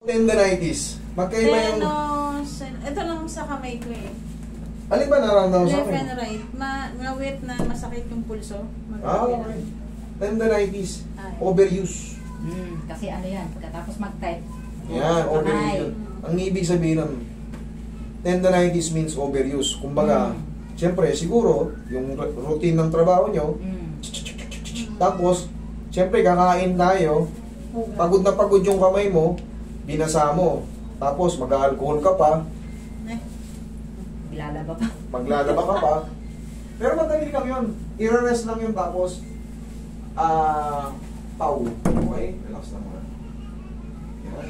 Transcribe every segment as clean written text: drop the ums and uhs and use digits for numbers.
Tendinitis. Magkaiba yung... Ito lang sa kamay ko eh. Alin ba nararamdaman sa Left akin? and right. Ngawit na masakit yung pulso. Okay. Tendinitis. Ay. Overuse. Kasi ano yan, pagkatapos mag-type. Yan, overuse. Ang ibig sabihin ng tendinitis means overuse. Kumbaga, siyempre, siguro, yung routine ng trabaho nyo, tapos, siyempre, kakain tayo, pagod na pagod yung kamay mo, binasa mo, tapos mag-alcohol ka pa, Maglalaba pa. maglalaba ka pa, pero madali lang yun. I-rest lang yun, tapos, pau. Okay? Relax lang muna. Yan.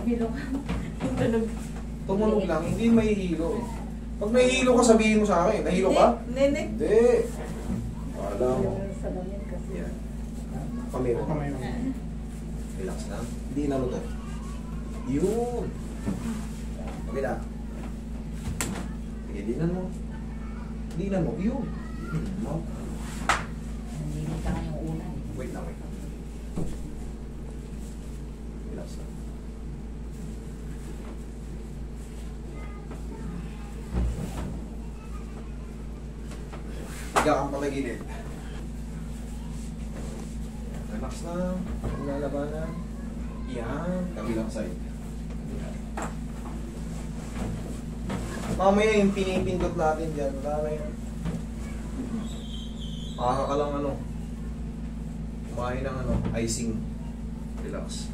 Bilong. Tunog. Tumunog lang, hindi mahihilo. Pag nahihilo ka, sabihin mo sa akin. Nahihilo ka? Hindi. Hindi. Wala mo. Sa damit kasi. Yan. Pamira. Relax lang. Hindi na luto. Yun. Pagkita. Sige, dinan mo. Dinan mo. Yun. No? Hindi ka nga yung una. Wait lang, wait lang. Relax lang. Higa kang patagilid. Relax lang. Lalabanan. Yan. Kabilang side. Mamaya yung pinipindot natin dyan. Wala na yun. Baka ka lang kumain ng icing. Relax.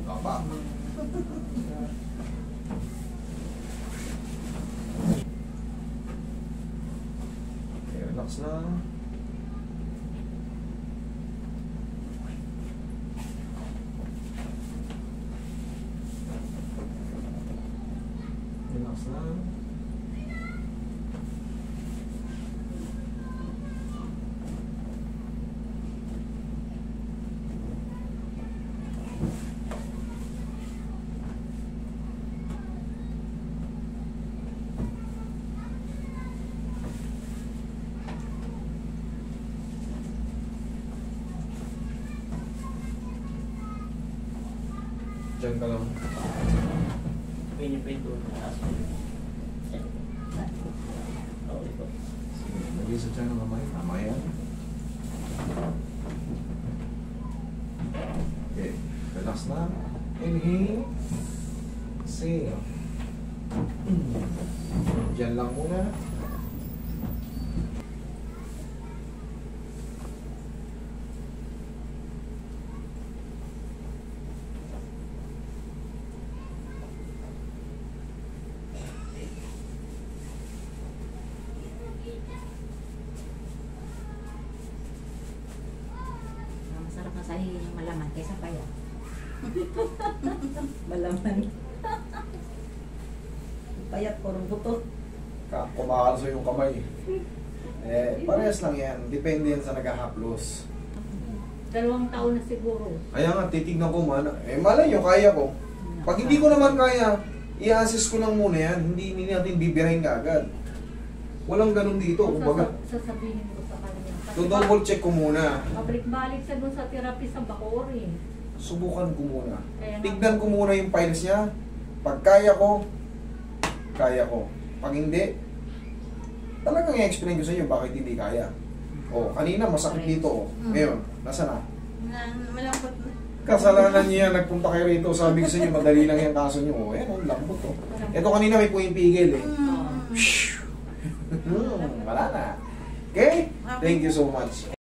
Kapa. Okay, relax lang. Relax lang. Diyan ka lang. Pinipin doon. Sige, lagay sa tiyan ng kamay. Tama yan. Okay, relax na. Inhale. Exhale. Diyan lang muna. Masarap na sahihin yung malaman kaysa paya. Malaman. Payat, purong buto. Kumakalso yung kamay. Parehas lang yan. Depende yan sa nag-haplos. 2 taon na siguro. Kaya nga, titignan ko man. Malay nyo, kaya ko. Pag hindi ko naman kaya, i-assess ko lang muna yan. Hindi natin bibirahin ka agad. Walang ganun dito. Kumbaga, Sasabihin ko sa kanya. double check ko muna. Pabalik-balik sa doon sa therapy sa Bacoor eh. Subukan ko muna. Kaya nga- Tignan ko muna yung files niya. Pag kaya ko, kaya ko. Pag hindi, talagang i-explain ko sa inyo bakit hindi kaya. Kanina masakit dito. Ngayon, nasa na? Malambot na. Kasalanan niya, nagpunta kayo rito. Sabi ko sa inyo, madali lang yung kaso niyo. Ang lambot to. Ito kanina may pumipigil eh. Wala na. Okay? Thank you so much.